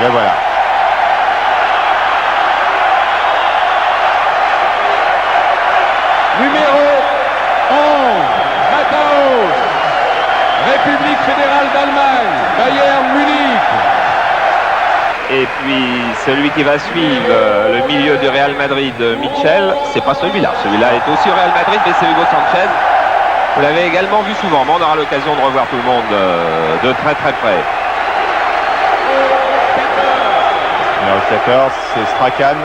Et voilà. Numéro 11, Mataos, République fédérale d'Allemagne, Bayern Munich. Et puis celui qui va suivre le milieu du Real Madrid, Mitchell, c'est pas celui-là. Celui-là est aussi au Real Madrid, mais c'est Hugo Sanchez. Vous l'avez également vu souvent, mais on aura l'occasion de revoir tout le monde de très très près. Alors, le setter, c'est Strachan.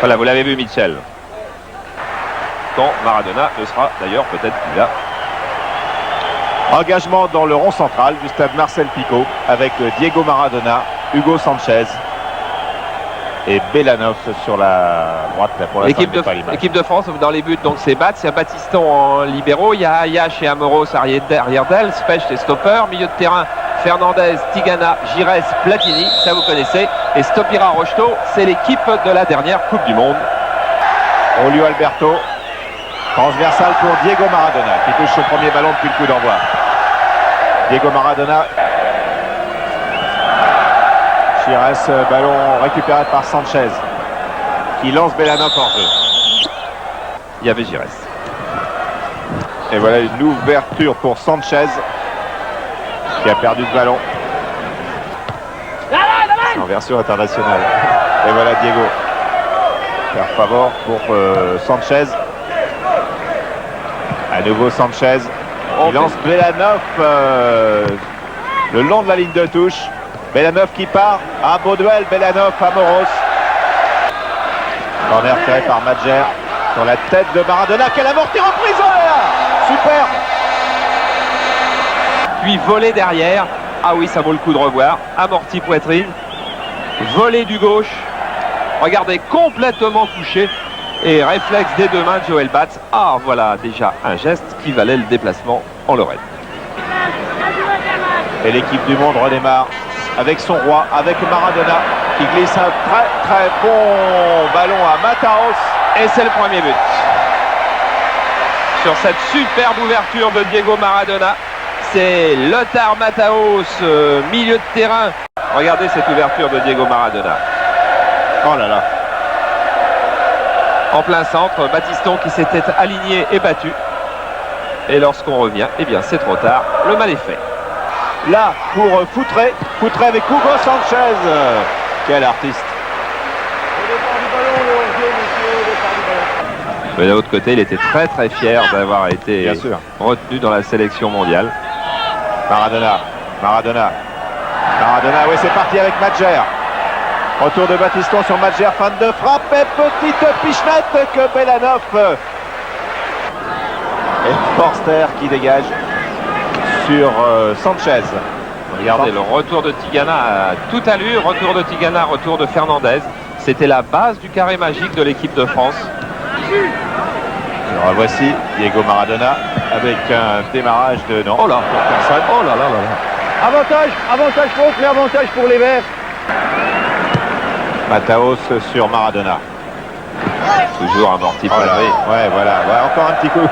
Voilà, vous l'avez vu, Mitchell. Quand Maradona ne sera d'ailleurs peut-être plus là. Engagement dans le rond central du stade Marcel Picot avec Diego Maradona, Hugo Sanchez et Belanov sur la droite. L'équipe de France dans les buts, donc c'est Bats, il y a Battiston en libéraux, il y a Ayache et Amoros arrière d'elle, Specht et stopper, milieu de terrain Fernandez, Tigana, Gires, Platini, ça vous connaissez, et Stopira Rocheteau, c'est l'équipe de la dernière Coupe du Monde. Julio Alberto, transversal pour Diego Maradona qui touche son premier ballon depuis le coup d'envoi. Diego Maradona. Gires, ballon récupéré par Sanchez qui lance Belanov en jeu. Il y avait Gires. Et voilà une ouverture pour Sanchez qui a perdu le ballon. C'est en version internationale. Et voilà Diego. Faire favor pour Sanchez. À nouveau Sanchez. Il lance Belanov le long de la ligne de touche. Belanov qui part. Un beau duel. Belanov, Amoros. Corner tiré par Madjer sur la tête de Maradona. Quelle amortie reprise, oh là là. Super. Puis volé derrière. Ah oui, ça vaut le coup de revoir. Amorti poitrine. Volé du gauche. Regardez, complètement couché. Et réflexe des deux mains de Joël Bats. Ah, voilà déjà un geste qui valait le déplacement en Lorraine. Et l'équipe du monde redémarre avec son roi, avec Maradona qui glisse un très très bon ballon à Mataos. Et c'est le premier but. Sur cette superbe ouverture de Diego Maradona, c'est Lothar Mataos, milieu de terrain. Regardez cette ouverture de Diego Maradona. Oh là là. En plein centre, Battiston qui s'était aligné et battu. Et lorsqu'on revient, eh bien c'est trop tard, le mal est fait. Là pour Foutré, Foutré avec Hugo Sanchez. Quel artiste. Mais d'un autre côté, il était très très fier d'avoir été retenu dans la sélection mondiale. Maradona, Maradona, Maradona, oui c'est parti avec Madjer. Retour de Battiston sur Madjer, fin de frappe et petite pichenette que Belanov. Et Forster qui dégage sur Sanchez. Regardez le retour de Tigana à toute allure, retour de Tigana, retour de Fernandez. C'était la base du carré magique de l'équipe de France. Alors voici Diego Maradona avec un démarrage de non. Oh là, pour personne. Oh là là là là. Avantage contre, mais avantage pour les Verts. Mataos sur Maradona. Toujours amorti. Oh là, ouais, voilà, ouais, encore un petit coup.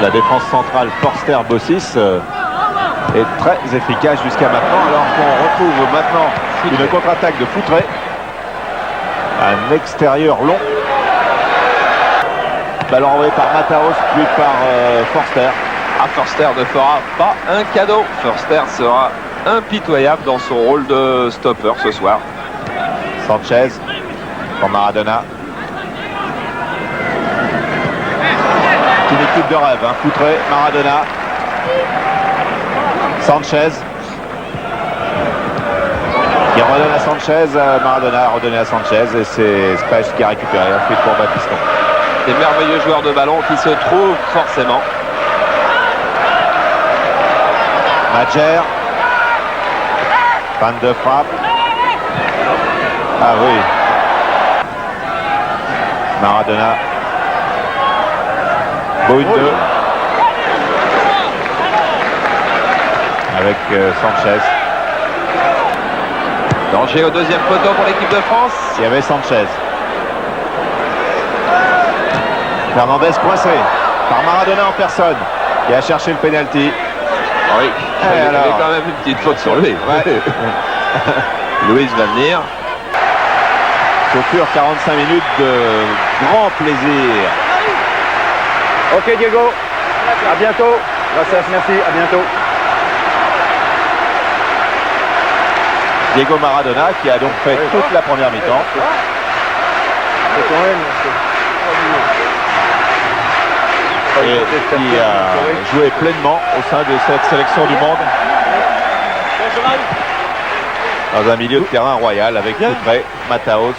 La défense centrale Forster-Bossis est très efficace jusqu'à maintenant, alors qu'on retrouve maintenant une contre-attaque de Foutré. Un extérieur long. Ballon envoyé par Mataos, puis par Forster. Ah, Forster ne fera pas un cadeau. Forster sera impitoyable dans son rôle de stopper ce soir. Sanchez pour Maradona. C'est une équipe de rêve, hein. Foutré, Maradona. Sanchez. Qui redonne à Sanchez. Maradona a redonné à Sanchez et c'est Specht qui a récupéré ensuite pour Battiston. Des merveilleux joueurs de ballon qui se trouvent forcément. Madjer. Fin de frappe. Ah oui. Maradona. Bouyde. Avec Sanchez. Danger au deuxième poteau pour l'équipe de France. Il y avait Sanchez. Fernandez coincé par Maradona en personne qui a cherché le penalty. Oui, il y avait quand même une petite faute sur lui. Ouais. Luis va venir. Ce furent 45 minutes de grand plaisir. Ok Diego, à bientôt. Gracias, merci, à bientôt. Diego Maradona qui a donc fait toute la première mi-temps. Et qui a joué pleinement au sein de cette sélection du monde. Dans un milieu de terrain royal avec Foutré, Mataos,